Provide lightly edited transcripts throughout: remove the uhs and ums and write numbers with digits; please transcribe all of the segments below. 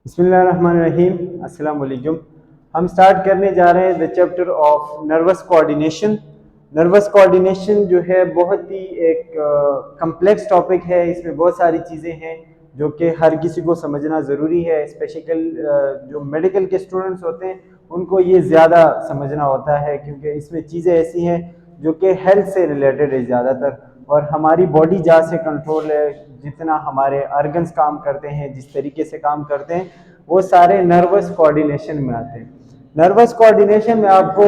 बिस्मिल्लाहिर्रहमानिर्रहीम। अस्सलाम वालेकुम। हम स्टार्ट करने जा रहे हैं the chapter of nervous coordination. Nervous coordination जो है बहुत ही एक कम्प्लेक्स टॉपिक है। इसमें बहुत सारी चीज़ें हैं जो कि हर किसी को समझना ज़रूरी है। स्पेशली जो मेडिकल के स्टूडेंट्स होते हैं उनको ये ज़्यादा समझना होता है, क्योंकि इसमें चीज़ें ऐसी हैं जो कि हेल्थ से रिलेटेड है ज़्यादातर, और हमारी बॉडी जहाँ से कंट्रोल है, जितना हमारे ऑर्गन्स काम करते हैं, जिस तरीके से काम करते हैं, वो सारे नर्वस कोऑर्डिनेशन में आते हैं। नर्वस कोऑर्डिनेशन में आपको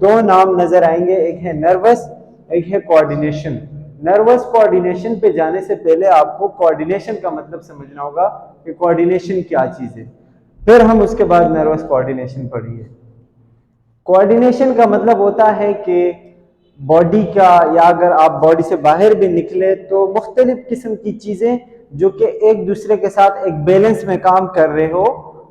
दो नाम नजर आएंगे, एक है नर्वस, एक है कोऑर्डिनेशन। नर्वस कोऑर्डिनेशन पे जाने से पहले आपको कोऑर्डिनेशन का मतलब समझना होगा कि कोऑर्डिनेशन क्या चीज़ है, फिर हम उसके बाद नर्वस कोऑर्डिनेशन पढ़ेंगे। कोऑर्डिनेशन का मतलब होता है कि बॉडी का, या अगर आप बॉडी से बाहर भी निकले तो मुख्तलिफ किस्म की चीज़ें जो कि एक दूसरे के साथ एक बैलेंस में काम कर रहे हो,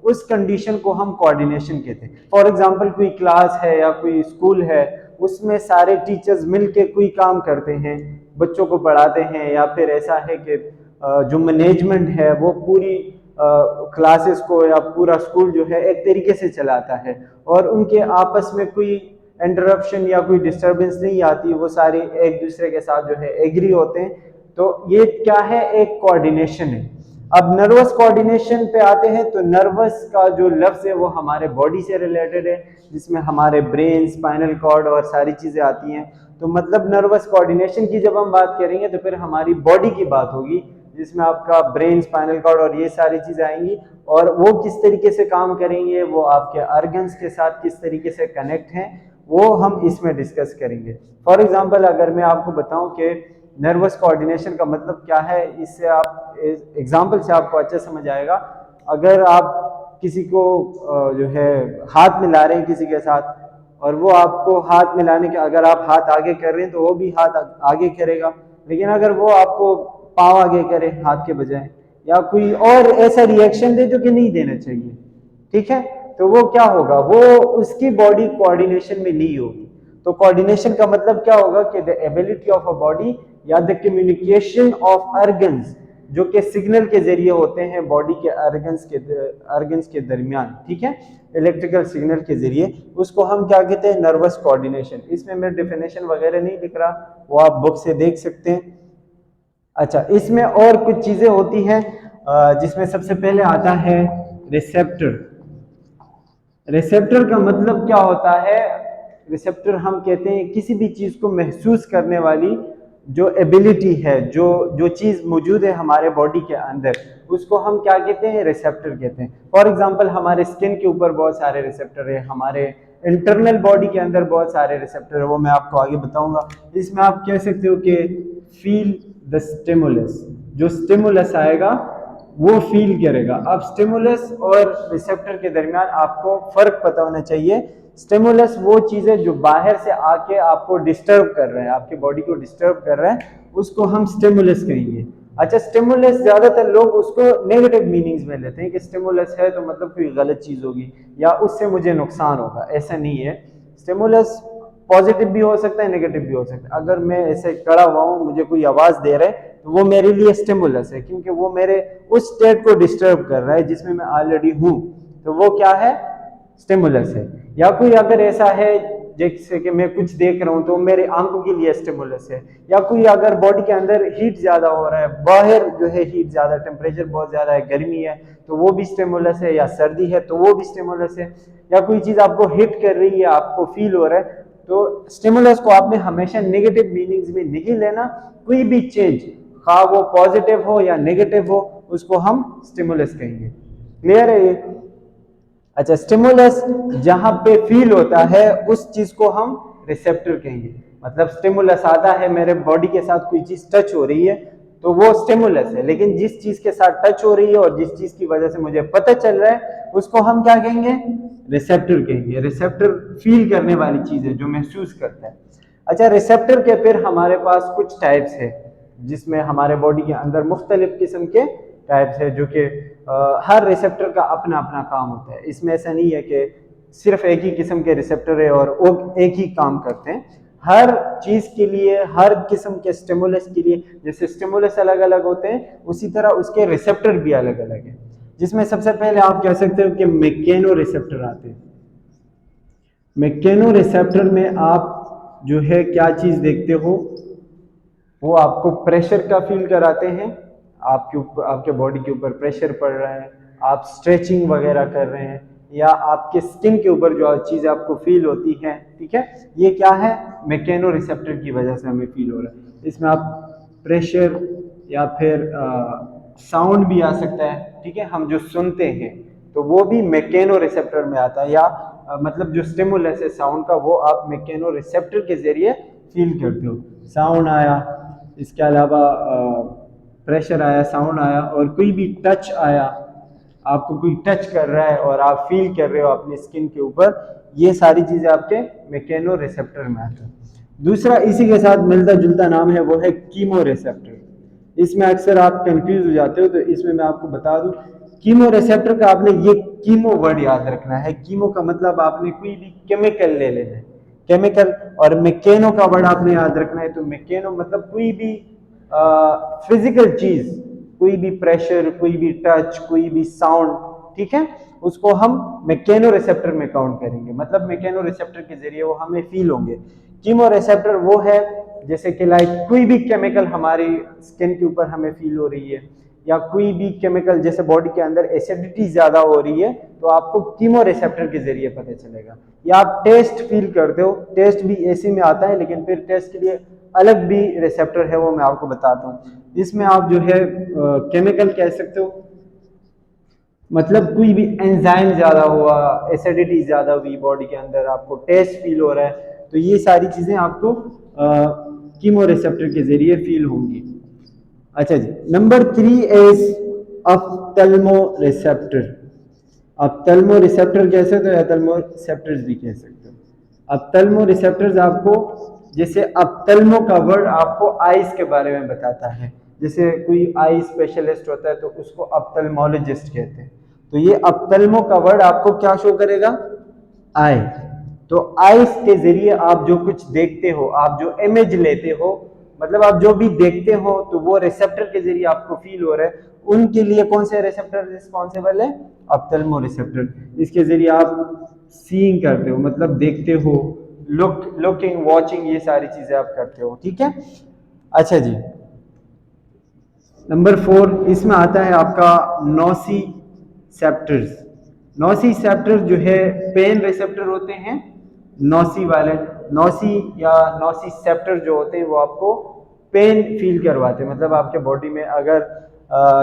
उस कंडीशन को हम कोऑर्डिनेशन कहते हैं। फॉर एग्जांपल कोई क्लास है या कोई स्कूल है, उसमें सारे टीचर्स मिलके कोई काम करते हैं, बच्चों को पढ़ाते हैं, या फिर ऐसा है कि जो मैनेजमेंट है वो पूरी क्लासेस को या पूरा स्कूल जो है एक तरीके से चलाता है, और उनके आपस में कोई इंटरप्शन या कोई डिस्टरबेंस नहीं आती, वो सारे एक दूसरे के साथ जो है एग्री होते हैं। तो ये क्या है, एक कोऑर्डिनेशन है। अब नर्वस कोऑर्डिनेशन पे आते हैं तो नर्वस का जो लफ्ज़ है वो हमारे बॉडी से रिलेटेड है, जिसमें हमारे ब्रेन, स्पाइनल कॉर्ड और सारी चीज़ें आती हैं। तो मतलब नर्वस कोऑर्डिनेशन की जब हम बात करेंगे तो फिर हमारी बॉडी की बात होगी, जिसमें आपका ब्रेन, स्पाइनल कॉर्ड और ये सारी चीज़ें आएंगी, और वो किस तरीके से काम करेंगे, वो आपके ऑर्गन्स के साथ किस तरीके से कनेक्ट हैं, वो हम इसमें डिस्कस करेंगे। फॉर एग्जांपल अगर मैं आपको बताऊं कि नर्वस कोऑर्डिनेशन का मतलब क्या है, इससे आप एग्जांपल से आपको अच्छा समझ आएगा। अगर आप किसी को जो है हाथ मिला रहे हैं किसी के साथ, और वो आपको हाथ मिलाने के, अगर आप हाथ आगे कर रहे हैं तो वो भी हाथ आगे करेगा, लेकिन अगर वो आपको पाँव आगे करे हाथ के बजाय, या कोई और ऐसा रिएक्शन दे जो कि नहीं देना चाहिए, ठीक है, तो वो क्या होगा, वो उसकी बॉडी कोऑर्डिनेशन में नहीं होगी। तो कोऑर्डिनेशन का मतलब क्या होगा कि the ability of a body या द कम्युनिकेशन ऑफ ऑर्गन्स, जो कि सिग्नल के जरिए होते हैं बॉडी के ऑर्गन्स के दरमियान, ठीक है, इलेक्ट्रिकल सिग्नल के जरिए, उसको हम क्या कहते हैं, नर्वस कोऑर्डिनेशन। इसमें मैं डेफिनेशन वगैरह नहीं लिख रहा, वो आप बुक से देख सकते हैं। अच्छा, इसमें और कुछ चीजें होती हैं, जिसमें सबसे पहले आता है रिसेप्टर। रिसेप्टर का मतलब क्या होता है, रिसेप्टर हम कहते हैं किसी भी चीज को महसूस करने वाली जो एबिलिटी है, जो चीज मौजूद है हमारे बॉडी के अंदर, उसको हम क्या कहते हैं, रिसेप्टर कहते हैं। फॉर एग्जांपल हमारे स्किन के ऊपर बहुत सारे रिसेप्टर है, हमारे इंटरनल बॉडी के अंदर बहुत सारे रिसेप्टर है, वो मैं आपको आगे बताऊंगा। इसमें आप कह सकते हो कि फील द स्टिमुलस, जो स्टिमुलस आएगा वो फील करेगा। अब स्टिमुलस और रिसेप्टर के दरमियान आपको फर्क पता होना चाहिए। स्टिमुलस वो चीज है जो बाहर से आके आपको डिस्टर्ब कर रहा है, आपकी बॉडी को डिस्टर्ब कर रहा है, उसको हम स्टिमुलस कहेंगे। अच्छा, स्टिमुलस ज्यादातर लोग उसको नेगेटिव मीनिंग्स में लेते हैं कि स्टिमुलस है तो मतलब कोई गलत चीज होगी या उससे मुझे नुकसान होगा, ऐसा नहीं है। स्टिमुलस पॉजिटिव भी हो सकता है, नेगेटिव भी हो सकता है। अगर मैं ऐसे खड़ा हुआ हूँ, मुझे कोई आवाज दे रहा है, तो वो मेरे लिए स्टिमुलस है, क्योंकि वो मेरे उस स्टेट को डिस्टर्ब कर रहा है जिसमें मैं ऑलरेडी हूँ, तो वो क्या है, स्टिमुलस है। या कोई अगर ऐसा है जैसे कि मैं कुछ देख रहा हूँ तो मेरे आंखों के लिए स्टिमुलस है। या कोई अगर बॉडी के अंदर हीट ज्यादा हो रहा है, बाहर जो है हीट ज्यादा, टेम्परेचर बहुत ज्यादा है, गर्मी है, तो वो भी स्टिमुलस है, या सर्दी है तो वो भी स्टिमुलस है। या कोई चीज आपको हिट कर रही है, आपको फील हो रहा है, तो स्टिमुलस को आपने हमेशा नेगेटिव मीनिंग्स में नहीं लेना। कोई भी चेंज, खा वो पॉजिटिव हो या नेगेटिव हो, उसको हम स्टिमुलस कहेंगे। क्लियर है ये? अच्छा, स्टिमुलस जहां पे फील होता है उस चीज को हम रिसेप्टर कहेंगे। मतलब स्टिमुलस आता है, मेरे बॉडी के साथ कोई चीज टच हो रही है तो वो स्टिमुलस है, लेकिन जिस चीज के साथ टच हो रही है और जिस चीज की वजह से मुझे पता चल रहा है उसको हम क्या कहेंगे, रिसेप्टर कहेंगे। रिसेप्टर फील करने वाली चीज है, जो महसूस करता है। अच्छा, रिसेप्टर के फिर हमारे पास कुछ टाइप्स है, जिसमें हमारे बॉडी के अंदर मुख्तलिफ किस्म के टाइप्स है, जो कि हर रिसेप्टर का अपना अपना काम होता है। इसमें ऐसा नहीं है कि सिर्फ एक ही किस्म के रिसेप्टर है और वो एक ही काम करते हैं। हर चीज के लिए, हर किस्म के स्टिमुलस के लिए, जैसे स्टिमुलस अलग अलग होते हैं, उसी तरह उसके रिसेप्टर भी अलग अलग है। जिसमें सबसे पहले आप कह सकते हो कि मैकेनो रिसेप्टर आते हैं। मैकेनो रिसेप्टर में आप जो है क्या चीज़ देखते हो, वो आपको प्रेशर का फील कराते हैं, आपके ऊपर, आपके बॉडी के ऊपर प्रेशर पड़ रहा है, आप स्ट्रेचिंग वगैरह कर रहे हैं, या आपके स्किन के ऊपर जो चीज़ आपको फील होती है, ठीक है, ये क्या है, मैकेनो रिसेप्टर की वजह से हमें फील हो रहा है। इसमें आप प्रेशर या फिर साउंड भी आ सकता है, ठीक है, हम जो सुनते हैं तो वो भी मैकेनो रिसेप्टर में आता है, या मतलब जो स्टिमुलस है साउंड का वो आप मैकेनो रिसेप्टर के जरिए फील करते हो। साउंड आया, इसके अलावा प्रेशर आया, साउंड आया, और कोई भी टच आया, आपको कोई टच कर रहा है और आप फील कर रहे हो अपनी स्किन के ऊपर, ये सारी चीज़ें आपके मैकेनो रिसेप्टर में आते हैं। दूसरा इसी के साथ मिलता जुलता नाम है, वो है कीमो रिसेप्टर। इसमें अक्सर आप कंफ्यूज हो जाते हो, तो इसमें मैं आपको बता दूं, कीमो रिसेप्टर का आपने ये कीमो वर्ड याद रखना है। कीमो का मतलब आपने कोई भी केमिकल ले लेना है, केमिकल, और मैकेनो का वर्ड आपने याद रखना है। तो मैकेनो मतलब कोई भी फिजिकल चीज, कोई भी प्रेशर, कोई भी टच, कोई भी साउंड, ठीक है, उसको हम मैकेनो रिसेप्टर में काउंट करेंगे। मतलब मैकेनो रिसेप्टर के जरिए वो हमें फील होंगे। कीमो रिसेप्टर वो है जैसे कि लाइक कोई भी केमिकल हमारी स्किन के ऊपर हमें फील हो रही है, या कोई भी केमिकल जैसे बॉडी के अंदर एसिडिटी ज्यादा हो रही है, तो आपको कीमो रिसेप्टर के जरिए पता चलेगा। या आप टेस्ट फील करते हो, टेस्ट भी एसी में आता है, लेकिन फिर टेस्ट के लिए अलग भी रिसेप्टर है, वो मैं आपको बताता हूँ। इसमें आप जो है केमिकल कह सकते हो, मतलब कोई भी एंजाइम ज्यादा हुआ, एसिडिटी ज्यादा हुई बॉडी के अंदर, आपको टेस्ट फील हो रहा है, तो ये सारी चीजें आपको कीमो रिसेप्टर के जरिए फील होंगी। अच्छा जी, नंबर 3 इज ऑप्थेल्मो रिसेप्टर। ऑप्थेल्मो रिसेप्टर कह सकते हो या ऑप्थेल्मो रिसेप्टर्स भी कह सकते हो। ऑप्थेल्मो रिसेप्टर्स आपको, जैसे ऑप्थेल्मो का वर्ड आपको आईज के बारे में बताता है, जैसे कोई आई स्पेशलिस्ट होता है तो उसको ऑप्थेल्मोलॉजिस्ट कहते हैं। तो ये ऑप्थेल्मो का वर्ड आपको क्या शो करेगा, आई। तो आईज के जरिए आप जो कुछ देखते हो, आप जो इमेज लेते हो, मतलब आप जो भी देखते हो, तो वो रिसेप्टर के जरिए आपको फील हो रहा है। उनके लिए कौन से रिसेप्टर रिस्पॉन्सिबल है, ऑप्थेल्मो रिसेप्टर। इसके जरिए आप सीइंग करते हो, मतलब देखते हो, लुकिंग, वॉचिंग, ये सारी चीजें आप करते हो, ठीक है। अच्छा जी, नंबर 4 इसमें आता है आपका नोसिसेप्टर्स। नोसिसेप्टर जो है पेन रिसेप्टर होते हैं, नोसी वाले, नोसी या नोसिसेप्टर जो होते हैं वो आपको पेन फील करवाते हैं। मतलब आपके बॉडी में अगर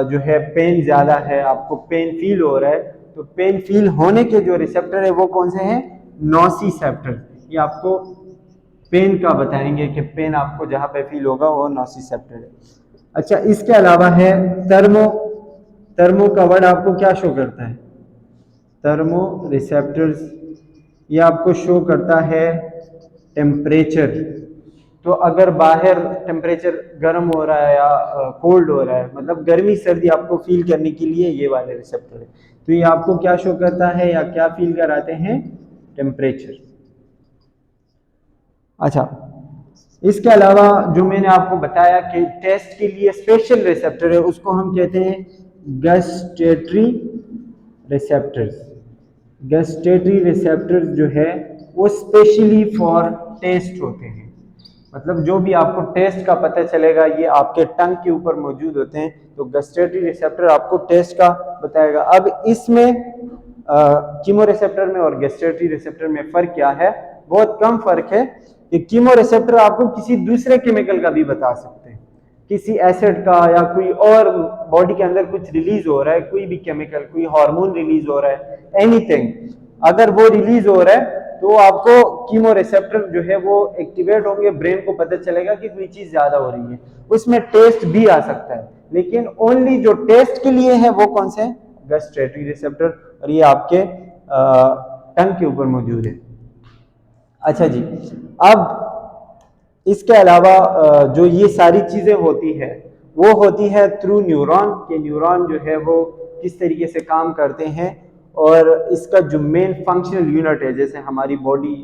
जो है पेन ज्यादा है, आपको पेन फील हो रहा है, तो पेन फील होने के जो रिसेप्टर है वो कौन से हैं, नोसिसेप्टर। ये आपको पेन का बताएंगे कि पेन आपको जहां पे फील होगा वो नोसिसेप्टर है। अच्छा, इसके अलावा है थर्मो। थर्मो का वर्ड आपको क्या शो करता है, थर्मो रिसेप्टर्स, ये आपको शो करता है टेम्परेचर। तो अगर बाहर टेम्परेचर गर्म हो रहा है या कोल्ड हो रहा है, मतलब गर्मी सर्दी आपको फील करने के लिए ये वाले रिसेप्टर है। तो ये आपको क्या शो करता है या क्या फील कराते हैं, टेम्परेचर। अच्छा, इसके अलावा जो मैंने आपको बताया कि टेस्ट के लिए स्पेशल रिसेप्टर है, उसको हम कहते हैं गस्टेटरी रिसेप्टर्स। गस्टेटरी रिसेप्टर्स जो है वो स्पेशली फॉर टेस्ट होते हैं। मतलब जो भी आपको टेस्ट का पता चलेगा ये आपके टंग के ऊपर मौजूद होते हैं। तो गस्टेटरी रिसेप्टर आपको टेस्ट का बताएगा। अब इसमें कीमो रिसेप्टर में और गस्टेटरी रिसेप्टर में फर्क क्या है, बहुत कम फर्क है कि कीमो रिसेप्टर आपको किसी दूसरे केमिकल का भी बता सकते हैं, किसी एसिड का, या कोई और बॉडी के अंदर कुछ रिलीज हो रहा है, कोई भी केमिकल, कोई हार्मोन रिलीज हो रहा है, एनीथिंग, अगर वो रिलीज हो रहा है तो आपको कीमो रिसेप्टर जो है वो एक्टिवेट होंगे, ब्रेन को पता चलेगा कि कोई चीज ज्यादा हो रही है। उसमें टेस्ट भी आ सकता है, लेकिन ओनली जो टेस्ट के लिए है वो कौन से, गस्टेटरी रिसेप्टर, और ये आपके टंग के ऊपर मौजूद है। अच्छा जी, अब इसके अलावा जो ये सारी चीजें होती है वो होती है थ्रू न्यूरॉन, के न्यूरॉन जो है वो किस तरीके से काम करते हैं, और इसका जो मेन फंक्शनल यूनिट है, जैसे हमारी बॉडी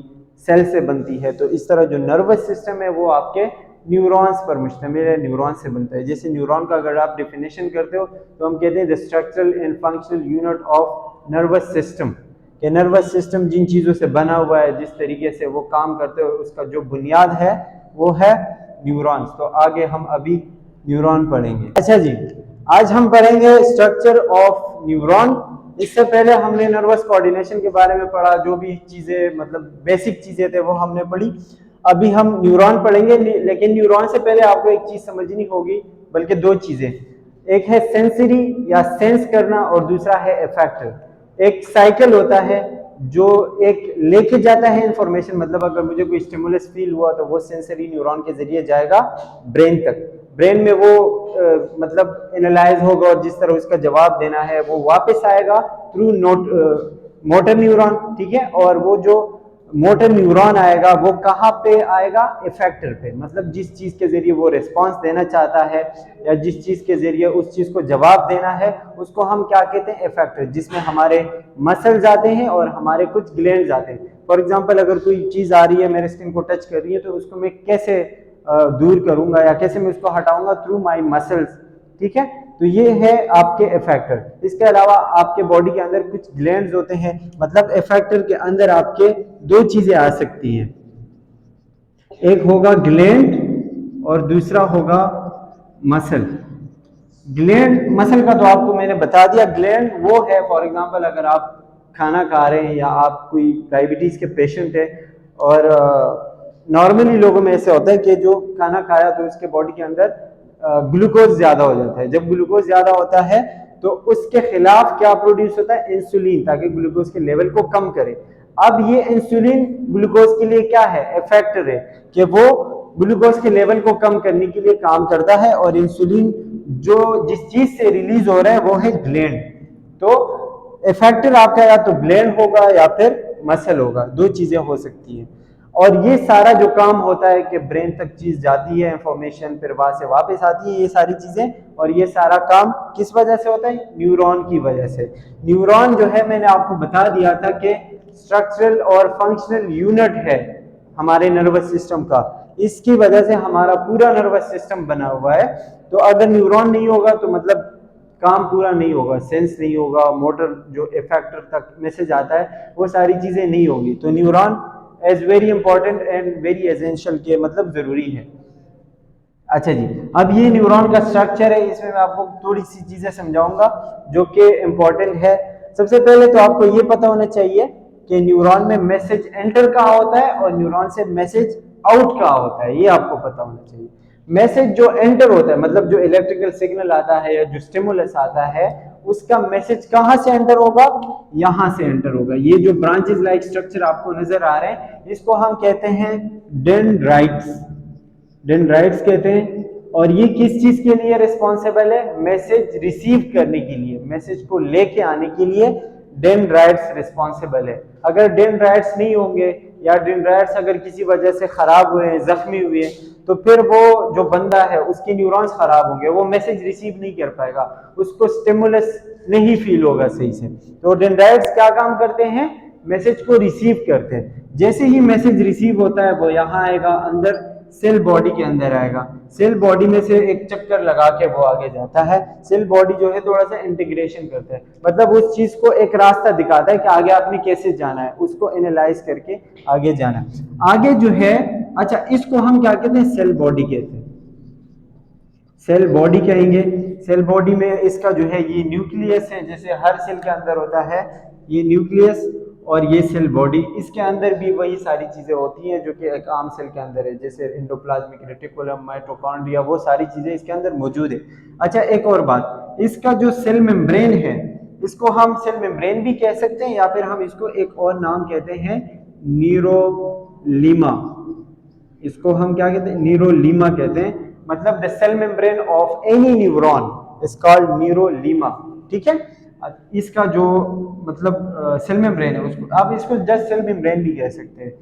सेल से बनती है, तो इस तरह जो नर्वस सिस्टम है वो आपके न्यूरॉन्स पर मुश्तमिल है, न्यूरॉन से बनता है। जैसे न्यूरॉन का अगर आप डेफिनेशन करते हो तो हम कहते हैं the structural and functional unit of nervous system, कि नर्वस सिस्टम जिन चीज़ों से बना हुआ है, जिस तरीके से वो काम करते हो, उसका जो बुनियाद है वो है न्यूरॉन्स। तो आगे हम अभी न्यूरॉन पढ़ेंगे। अच्छा जी, आज हम पढ़ेंगे स्ट्रक्चर ऑफ न्यूरॉन। इससे पहले हमने नर्वस कोऑर्डिनेशन के बारे में पढ़ा, जो भी चीज़ें मतलब बेसिक चीज़ें थे वो हमने पढ़ी। अभी हम न्यूरॉन पढ़ेंगे, लेकिन न्यूरॉन से पहले आपको एक चीज़ समझनी होगी, बल्कि दो चीज़ें, एक है सेंसरी या सेंस करना और दूसरा है इफेक्टर। एक साइकिल होता है जो एक लेके जाता है इंफॉर्मेशन, मतलब अगर मुझे कोई स्टिमुलस फील हुआ तो वो सेंसरी न्यूरॉन के जरिए जाएगा ब्रेन तक, ब्रेन में वो मतलब एनालाइज होगा और जिस तरह उसका जवाब देना है वो वापस आएगा थ्रू मोटर न्यूरॉन, ठीक है। और वो जो मोटर न्यूरॉन आएगा वो कहाँ पे आएगा, इफेक्टर पे, मतलब जिस चीज़ के जरिए वो रिस्पांस देना चाहता है या जिस चीज़ के जरिए उस चीज़ को जवाब देना है उसको हम क्या कहते हैं, इफेक्टर, जिसमें हमारे मसल्स आते हैं और हमारे कुछ ग्लैंड्स आते हैं। फॉर एग्जांपल अगर कोई चीज़ आ रही है, मेरे स्किन को टच कर रही है, तो उसको मैं कैसे दूर करूंगा या कैसे मैं उसको हटाऊंगा, थ्रू माई मसल्स, ठीक है। तो ये है आपके इफेक्टर। इसके अलावा आपके बॉडी के अंदर कुछ ग्लैंड्स होते हैं, मतलब इफेक्टर के अंदर आपके दो चीजें आ सकती हैं, एक होगा ग्लैंड और दूसरा होगा मसल। ग्लैंड मसल का तो आपको मैंने बता दिया, ग्लैंड वो है फॉर एग्जांपल अगर आप खाना खा रहे हैं या आप कोई डायबिटीज के पेशेंट है, और नॉर्मली लोगों में ऐसे होता है कि जो खाना खाया तो उसके बॉडी के अंदर ग्लूकोज ज्यादा हो जाता है। जब ग्लूकोज ज्यादा होता है तो उसके खिलाफ क्या प्रोड्यूस होता है, इंसुलिन, ताकि ग्लूकोज के लेवल को कम करे। अब ये इंसुलिन ग्लूकोज के लिए क्या है, इफेक्टर है, कि वो ग्लूकोज के लेवल को कम करने के लिए काम करता है। और इंसुलिन जो जिस चीज से रिलीज हो रहा है वो है ग्लैंड। तो इफेक्टर आपका या तो ग्लैंड होगा या फिर मसल होगा, दो चीजें हो सकती हैं। और ये सारा जो काम होता है कि ब्रेन तक चीज जाती है इंफॉर्मेशन, फिर वहां से वापस आती है, ये सारी चीजें, और ये सारा काम किस वजह से होता है, न्यूरॉन की वजह से। न्यूरॉन जो है मैंने आपको बता दिया था कि स्ट्रक्चरल और फंक्शनल यूनिट है हमारे नर्वस सिस्टम का, इसकी वजह से हमारा पूरा नर्वस सिस्टम बना हुआ है। तो अगर न्यूरॉन नहीं होगा तो मतलब काम पूरा नहीं होगा, सेंस नहीं होगा, मोटर जो इफेक्टर तक मैसेज आता है वो सारी चीजें नहीं होगी। तो neuron as very important and very essential, के मतलब जरूरी है। अच्छा जी, अब ये न्यूरॉन का स्ट्रक्चर है, इसमें मैं आपको थोड़ी सी चीजें समझाऊंगा जो कि इंपॉर्टेंट है। सबसे पहले तो आपको ये पता होना चाहिए कि न्यूरॉन में मैसेज एंटर कहाँ होता है और न्यूरॉन से मैसेज आउट कहाँ होता है, ये आपको पता होना चाहिए। मैसेज जो एंटर होता है, मतलब जो इलेक्ट्रिकल सिग्नल आता है या जो स्टिमुलस आता है, उसका मैसेज कहाँ से एंटर होगा, यहां से एंटर होगा। ये जो ब्रांचेस लाइक स्ट्रक्चर आपको नजर आ रहे हैं, इसको हम कहते हैं डेंड्राइट्स, डेंड्राइट्स कहते हैं। और ये किस चीज के लिए रिस्पॉन्सिबल है, मैसेज रिसीव करने के लिए, मैसेज को लेके आने के लिए डेंड्राइट्स रिस्पॉन्सिबल है। अगर डेंड्राइट्स नहीं होंगे या डेंड्राइट्स अगर किसी वजह से खराब हुए हैं, जख्मी हुए हैं, तो फिर वो जो बंदा है उसके न्यूरॉन्स खराब होंगे, वो मैसेज रिसीव नहीं कर पाएगा, उसको स्टिमुलस नहीं फील होगा सही से। तो डेंड्राइट्स क्या काम करते हैं, मैसेज को रिसीव करते हैं। जैसे ही मैसेज रिसीव होता है वो यहाँ आएगा, अंदर सेल बॉडी के अंदर आएगा, सेल बॉडी में से एक चक्कर लगा के वो आगे जाता है। सेल बॉडी जो है थोड़ा सा इंटीग्रेशन करता है, मतलब उस चीज को एक रास्ता दिखाता है कि आगे आपने कैसे जाना है, उसको एनालाइज करके आगे जाना है। आगे जो है, अच्छा इसको हम क्या कहते हैं, सेल बॉडी कहते हैं, सेल बॉडी कहेंगे। सेल बॉडी में इसका जो है ये न्यूक्लियस है, जैसे हर सेल के अंदर होता है ये न्यूक्लियस, और ये सेल बॉडी, इसके अंदर भी वही सारी चीजें होती हैं जो कि एक आम सेल के अंदर है, जैसे एंडोप्लाज्मिक रेटिकुलम, माइटोकॉन्ड्रिया, वो सारी चीजें इसके अंदर मौजूद है। अच्छा एक और बात, इसका जो सेल मेम्ब्रेन है, इसको हम सेल मेम्ब्रेन भी कह सकते हैं या फिर हम इसको एक और नाम कहते हैं न्यूरोलीमा। इसको हम क्या कहते हैं, न्यूरोलीमा कहते हैं। मतलब the cell membrane of any neuron is called neurilemma, ठीक है। इसका जो मतलब सेल मेम्ब्रेन है, उसको आप इसको जस्ट सेल मेम्ब्रेन भी कह सकते हैं।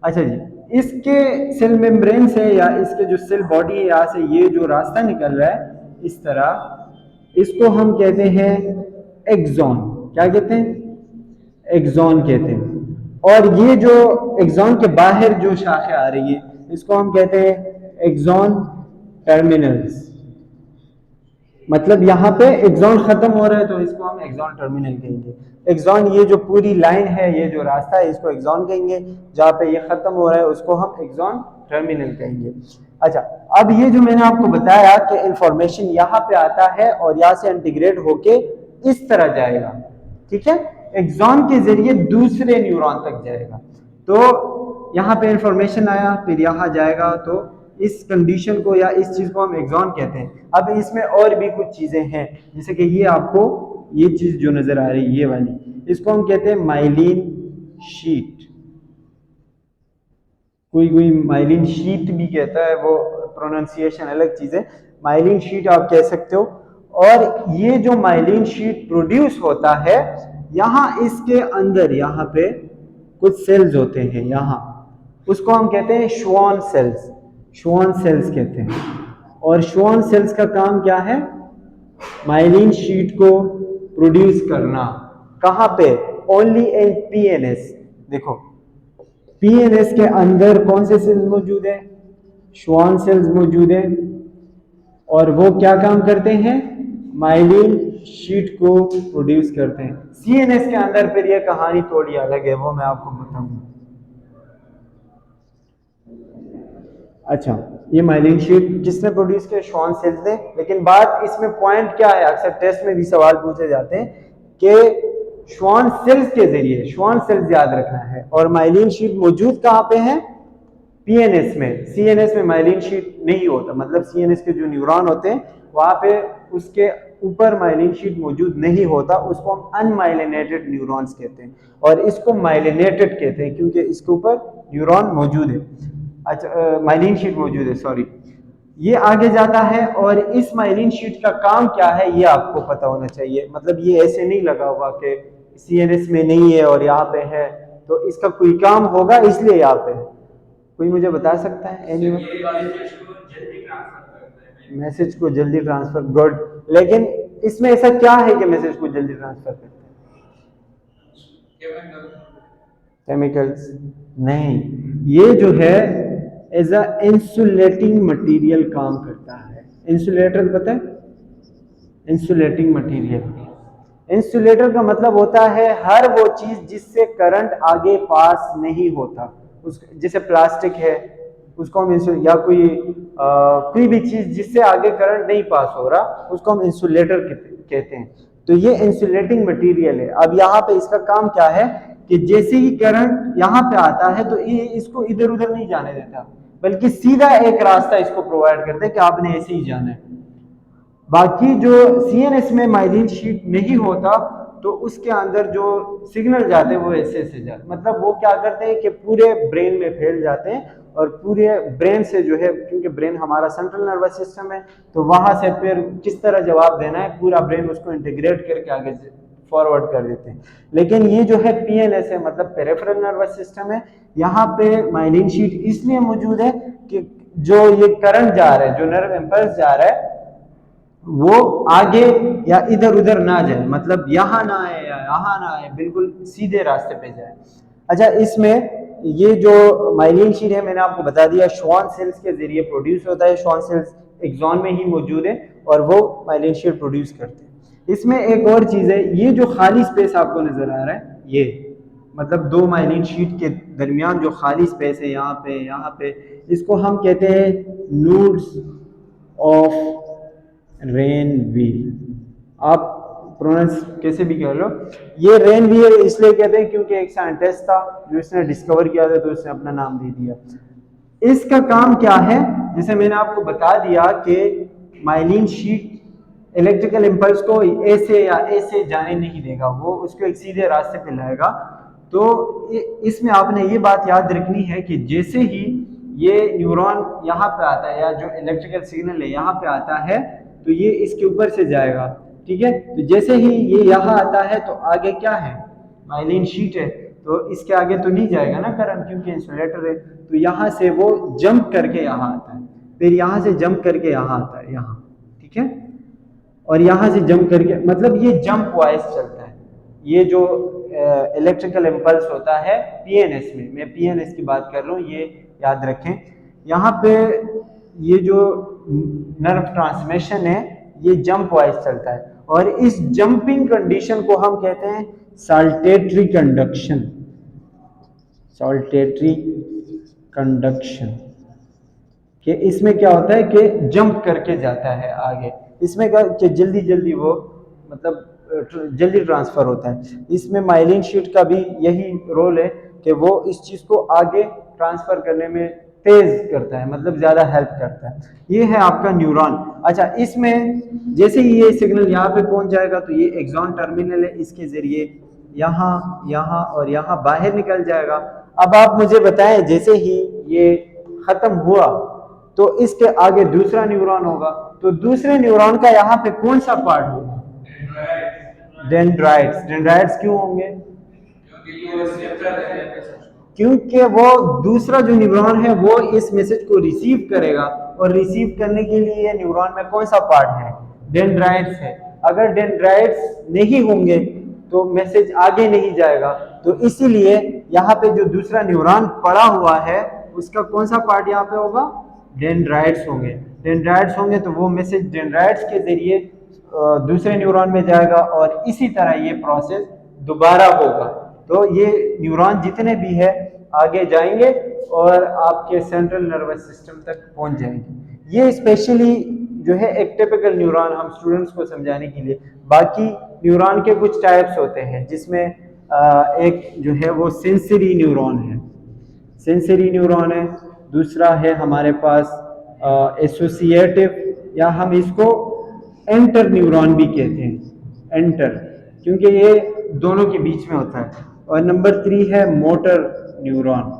अच्छा जी, इसके सेल मेम्ब्रेन से या इसके जो सेल बॉडी है, यहाँ से ये जो रास्ता निकल रहा है इस तरह, इसको हम कहते हैं एक्सॉन। क्या कहते हैं, एक्सॉन कहते हैं। और ये जो एक्सॉन के बाहर जो शाखे आ रही है, इसको हम कहते हैं एक्सॉन टर्मिनल्स, मतलब यहाँ पे एक्सॉन खत्म हो रहा है तो इसको हम एक्सॉन टर्मिनल कहेंगे। एक्सॉन, ये जो पूरी लाइन है, ये जो रास्ता है, इसको एक्सॉन कहेंगे। जहाँ पे ये खत्म हो रहा है उसको हम एक्सॉन टर्मिनल कहेंगे। अच्छा, अब ये जो मैंने आपको बताया कि इंफॉर्मेशन यहाँ पे आता है और यहाँ से इंटीग्रेट होके इस तरह जाएगा, ठीक है, एक्सॉन के जरिए दूसरे न्यूरॉन तक जाएगा। तो यहाँ पे इंफॉर्मेशन आया, फिर यहाँ जाएगा, तो इस कंडीशन को या इस चीज को हम एक्सॉन कहते हैं। अब इसमें और भी कुछ चीजें हैं, जैसे कि ये आपको ये चीज जो नजर आ रही है ये वाली, इसको हम कहते हैं माइलिन शीट। कोई माइलिन शीट भी कहता है, वो प्रोनाउंसिएशन अलग चीज है, माइलिन शीट आप कह सकते हो। और ये जो माइलिन शीट प्रोड्यूस होता है, यहाँ इसके अंदर यहाँ पे कुछ सेल्स होते हैं, यहाँ उसको हम कहते हैं श्वान सेल्स, श्वान सेल्स कहते हैं। और श्वान सेल्स का काम क्या है? माइलिन शीट को प्रोड्यूस करना। कहाँ पे? Only in PNS. देखो पीएनएस के अंदर कौन से सेल्स मौजूद है? श्वान सेल्स मौजूद है, और वो क्या काम करते हैं? माइलिन शीट को प्रोड्यूस करते हैं। सीएनएस के अंदर फिर ये कहानी थोड़ी अलग है, वो मैं आपको बताऊंगा। अच्छा, ये माइलिन शीट किसने प्रोड्यूस किया? श्वान सेल्स ने। लेकिन बात इसमें पॉइंट क्या है, अक्सर टेस्ट में भी सवाल पूछे जाते हैं कि श्वान सेल्स के जरिए, श्वान सेल्स याद रखना है। और माइलिन शीट मौजूद कहाँ पे है? पीएनएस में। सीएनएस में माइलिन शीट नहीं होता, मतलब सीएनएस के जो न्यूरॉन होते हैं वहां पे उसके ऊपर माइलिन शीट मौजूद नहीं होता, उसको हम अनमाइलिनेटेड न्यूरॉन्स कहते हैं। और इसको माइलिनेटेड कहते हैं क्योंकि इसके ऊपर न्यूरॉन मौजूद है। अच्छा, माइलिन शीट मौजूद है, सॉरी। ये आगे जाता है, और इस माइलिन शीट का काम क्या है ये आपको पता होना चाहिए। मतलब ये ऐसे नहीं लगा हुआ कि सीएनएस में नहीं है और यहाँ पे है, तो इसका कोई काम होगा इसलिए यहाँ पे है। कोई मुझे बता सकता है? एनीवन? मैसेज को जल्दी ट्रांसफर, गुड। लेकिन इसमें ऐसा क्या है कि मैसेज को जल्दी ट्रांसफर करते हैं? केमिकल्स नहीं, ये जो है एज अ इंसुलेटिंग मटेरियल काम करता है। इंसुलेटर पता है? Insulating material. इंसुलेटर का मतलब होता है हर वो चीज जिससे करंट आगे पास नहीं होता। उस जैसे प्लास्टिक है, उसको हम या कोई भी चीज जिससे आगे करंट नहीं पास हो रहा, उसको हम इंसुलेटर कहते हैं। तो ये इंसुलेटिंग मटेरियल है। अब यहाँ पे इसका काम क्या है कि जैसे ही करंट यहाँ पे आता है तो ये इसको इधर उधर नहीं जाने देता, बल्कि सीधा एक रास्ता इसको प्रोवाइड करते हैं कि आपने ऐसे ही जाना है। बाकी जो सीएनएस में माइलिन शीट नहीं होता, तो उसके अंदर जो सिग्नल जाते हैं वो ऐसे ऐसे जाते, मतलब वो क्या करते हैं कि पूरे ब्रेन में फैल जाते हैं, और पूरे ब्रेन से जो है, क्योंकि ब्रेन हमारा सेंट्रल नर्वस सिस्टम है, तो वहां से फिर किस तरह जवाब देना है, पूरा ब्रेन उसको इंटीग्रेट करके आगे फॉरवर्ड कर देते हैं। लेकिन ये जो है पीएनएस है, मतलब पेरिफेरल नर्वस सिस्टम है, यहाँ पे माइलिन शीट इसलिए मौजूद है कि जो ये करंट जा रहा है, जो नर्व इंपल्स जा रहा है, वो आगे या इधर उधर ना जाए, मतलब यहाँ ना आए या यहाँ ना आए, बिल्कुल सीधे रास्ते पे जाए। अच्छा, इसमें ये जो माइलिन शीट है मैंने आपको बता दिया श्वान सेल्स के जरिए प्रोड्यूस होता है। श्वान सेल्स एक्सॉन में ही मौजूद है और वो माइलिन शीट प्रोड्यूस करते हैं। इसमें एक और चीज है, ये जो खाली स्पेस आपको नजर आ रहा है, ये मतलब दो माइलिन शीट के दरमियान जो खाली स्पेस है यहाँ पे, इसको हम कहते हैं नोड्स ऑफ रेन व्हील। आप प्रोनाउंस कैसे भी कह लो, ये रेन व्हील इसलिए कहते हैं क्योंकि एक साइंटिस्ट था जो इसने डिस्कवर किया था, तो इसने अपना नाम दे दिया। इसका काम क्या है? जैसे मैंने आपको बता दिया कि माइलिन शीट इलेक्ट्रिकल इंपल्स को ऐसे या ऐसे जाने नहीं देगा, वो उसको एक सीधे रास्ते पे लाएगा। तो इसमें आपने ये बात याद रखनी है कि जैसे ही ये न्यूरॉन यहाँ पे आता है, या जो इलेक्ट्रिकल सिग्नल है यहाँ पे आता है, तो ये इसके ऊपर से जाएगा, ठीक है। तो जैसे ही ये यहाँ आता है तो आगे क्या है? माइलिन शीट है, तो इसके आगे तो नहीं जाएगा ना करंट, क्योंकि इंसुलेटर है। तो यहाँ से वो जंप करके यहाँ आता है, फिर यहाँ से जंप करके यहाँ आता है, यहाँ, ठीक है। और यहाँ से जंप करके, मतलब ये जंप वाइज चलता है। ये जो इलेक्ट्रिकल इम्पल्स होता है पीएनएस में, मैं पीएनएस की बात कर रहा हूँ, ये याद रखें। यहाँ पे ये जो नर्व ट्रांसमिशन है ये जंप वाइज चलता है, और इस जंपिंग कंडीशन को हम कहते हैं साल्टेटरी कंडक्शन। साल्टेटरी कंडक्शन कि इसमें क्या होता है कि जंप करके जाता है आगे, इसमें क्या कि जल्दी जल्दी वो मतलब जल्दी ट्रांसफर होता है। इसमें माइलिन शीट का भी यही रोल है कि वो इस चीज को आगे ट्रांसफर करने में तेज करता है, मतलब ज्यादा हेल्प करता है। ये है आपका न्यूरॉन। अच्छा, इसमें जैसे ही ये सिग्नल यहाँ पे पहुंच जाएगा तो ये एक्सॉन टर्मिनल है, इसके जरिए यहाँ यहाँ और यहाँ बाहर निकल जाएगा। अब आप मुझे बताएं, जैसे ही ये खत्म हुआ तो इसके आगे दूसरा न्यूरॉन होगा, तो दूसरे न्यूरॉन का यहाँ पे कौन सा पार्ट होगा? डेंड्राइट्स। डेंड्राइट्स क्यों होंगे? क्योंकि वो दूसरा जो न्यूरॉन है वो इस मैसेज को रिसीव करेगा, और रिसीव करने के लिए ये न्यूरॉन में कौन सा पार्ट है? डेंड्राइट्स है। अगर डेंड्राइट्स नहीं होंगे तो मैसेज आगे नहीं जाएगा, तो इसीलिए यहाँ पे जो दूसरा न्यूरॉन पड़ा हुआ है उसका कौन सा पार्ट यहाँ पे होगा? डेंड्राइट्स होंगे। डेंड्राइट्स होंगे तो वो मैसेज डेंड्राइट्स के जरिए दूसरे न्यूरॉन में जाएगा, और इसी तरह ये प्रोसेस दोबारा होगा। तो ये न्यूरॉन जितने भी है आगे जाएंगे और आपके सेंट्रल नर्वस सिस्टम तक पहुंच जाएंगे। ये स्पेशली जो है एक टिपिकल न्यूरॉन हम स्टूडेंट्स को समझाने के लिए। बाकी न्यूरॉन के कुछ टाइप्स होते हैं, जिसमें एक जो है वो सेंसरी न्यूरॉन है, सेंसरी न्यूरॉन है। दूसरा है हमारे पास एसोसिएटिव, या हम इसको एंटर न्यूरॉन भी कहते हैं, एंटर, क्योंकि ये दोनों के बीच में होता है। और नंबर 3 है मोटर न्यूरॉन।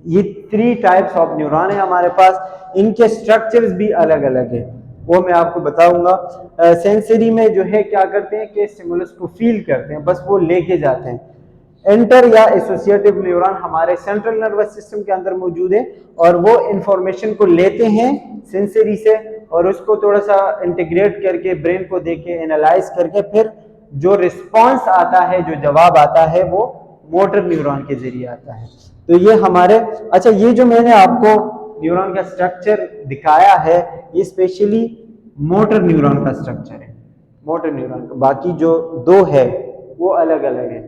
ये 3 टाइप्स ऑफ न्यूरॉन है हमारे पास। इनके स्ट्रक्चर्स भी अलग अलग है, वो मैं आपको बताऊंगा। सेंसरी में जो है क्या करते हैं कि स्टिमुलस को फील करते हैं, बस वो लेके जाते हैं। एंटर या एसोसिएटिव न्यूरॉन हमारे सेंट्रल नर्वस सिस्टम के अंदर मौजूद है, और वो इंफॉर्मेशन को लेते हैं सेंसरी से, और उसको थोड़ा सा इंटीग्रेट करके ब्रेन को देके एनालाइज करके फिर जो रिस्पांस आता है, जो जवाब आता है, वो मोटर न्यूरॉन के जरिए आता है। तो ये हमारे, अच्छा, ये जो मैंने आपको न्यूरॉन का स्ट्रक्चर दिखाया है ये स्पेशली मोटर न्यूरॉन का स्ट्रक्चर है, मोटर न्यूरॉन का। बाकी जो 2 है वो अलग अलग है।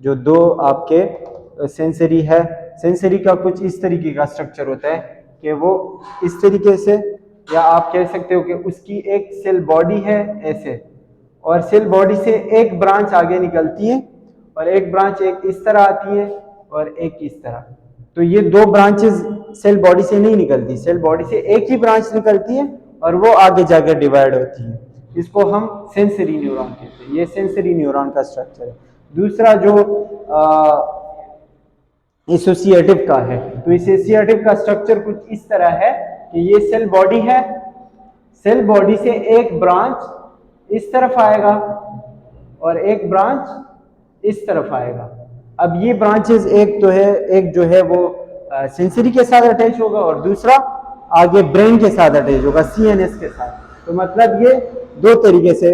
जो 2 आपके सेंसरी है, सेंसरी का कुछ इस तरीके का स्ट्रक्चर होता है कि वो इस तरीके से, या आप कह सकते हो कि उसकी एक सेल बॉडी है ऐसे, और सेल बॉडी से एक ब्रांच आगे निकलती है, और एक ब्रांच एक इस तरह आती है और एक इस तरह। तो ये 2 ब्रांचेस सेल बॉडी से नहीं निकलती, सेल बॉडी से एक ही ब्रांच निकलती है और वो आगे जाकर डिवाइड होती है। इसको हम सेंसरी न्यूरॉन कहते हैं। ये सेंसरी न्यूरॉन का स्ट्रक्चर है। दूसरा जो एसोसिएटिव का है, तो एसोसिएटिव का स्ट्रक्चर कुछ इस तरह है कि ये सेल बॉडी है, सेल बॉडी से एक ब्रांच इस तरफ आएगा और एक ब्रांच इस तरफ आएगा। अब ये ब्रांचेस एक तो है, एक जो है वो सेंसरी के साथ अटैच होगा और दूसरा आगे ब्रेन के साथ अटैच होगा, सीएनएस के साथ। तो मतलब ये 2 तरीके से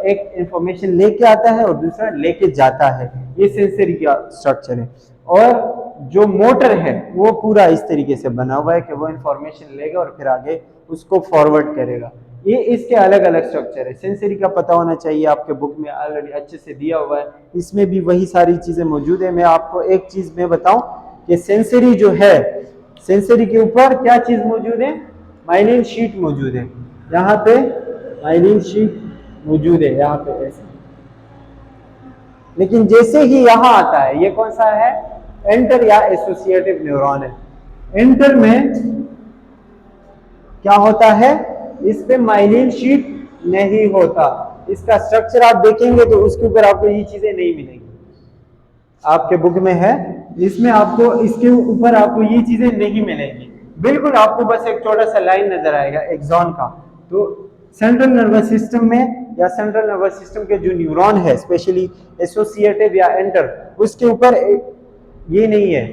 एक इंफॉर्मेशन लेके आता है और दूसरा लेके जाता है। ये सेंसरी का स्ट्रक्चर है। और जो मोटर है वो पूरा इस तरीके से बना हुआ है कि वो इंफॉर्मेशन लेगा और फिर आगे उसको फॉरवर्ड करेगा। ये इसके अलग अलग स्ट्रक्चर है। सेंसरी का पता होना चाहिए, आपके बुक में ऑलरेडी अच्छे से दिया हुआ है, इसमें भी वही सारी चीजें मौजूद है। मैं आपको एक चीज में बताऊं कि सेंसरी जो है, सेंसरी के ऊपर क्या चीज मौजूद है? माइलिन शीट मौजूद है। यहाँ पे माइलिन शीट मौजूद है, यहाँ पे ऐसे। लेकिन जैसे ही यहाँ आता है, ये कौन सा है? एंटर या एसोसिएटिव न्यूरॉन है। एंटर में क्या होता है? इस पे माइलिन शीट नहीं होता। इसका स्ट्रक्चर आप देखेंगे तो उसके ऊपर आपको ये चीजें नहीं मिलेंगी। आपके बुक में है, इसमें आपको इसके ऊपर आपको ये चीजें नहीं मिलेंगी। बिल्कुल आपको बस एक छोटा सा लाइन नजर आएगा एक्सॉन का। तो सेंट्रल नर्वस सिस्टम में या सेंट्रल नर्वस सिस्टम के जो न्यूरॉन है, स्पेशली एसोसिएटिव या एंटर, उसके ऊपर ये नहीं है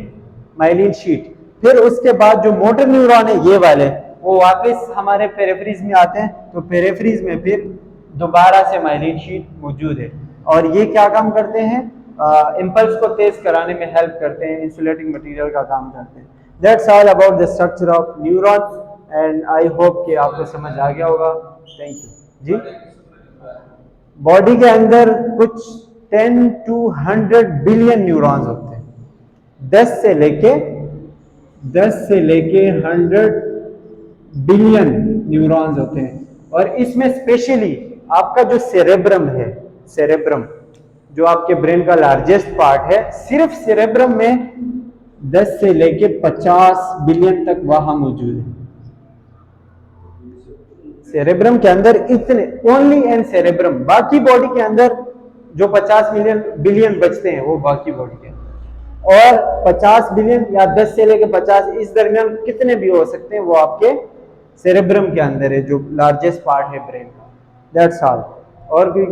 माइलिन शीट। फिर उसके बाद जो मोटर न्यूरॉन है, ये वाले, वो वापस हमारे पेरिफेरीज में आते हैं। तो पेरिफेरीज में फिर दोबारा से माइलिन शीट मौजूद है, और ये क्या काम करते हैं? इम्पल्स को तेज कराने में हेल्प करते हैं, इंसुलेटिंग मटेरियल का काम करते हैं। That's all about the structure of neuron and I hope कि आपको समझ आ गया होगा। Thank you ji. बॉडी के अंदर कुछ 10 to 100 बिलियन न्यूरॉन्स होते हैं, 10 से लेके 100 बिलियन न्यूरॉन्स होते हैं। और इसमें स्पेशली आपका जो सेरेब्रम है, सेरेब्रम जो आपके ब्रेन का लार्जेस्ट पार्ट है, सिर्फ सेरेब्रम में 10 से लेके 50 बिलियन तक वहां मौजूद है। सेरेब्रम के अंदर इतने, ओनली एंड सेरेब्रम। बाकी बॉडी के अंदर जो 50 मिलियन बिलियन बचते हैं वो बाकी बॉडी के, और 50 बिलियन या 10 से लेकर 50 इस दरमियान कितने भी हो सकते हैं, वो आपके सेरेब्रम के अंदर है जो लार्जेस्ट पार्ट है ब्रेन का। That's all. और कोई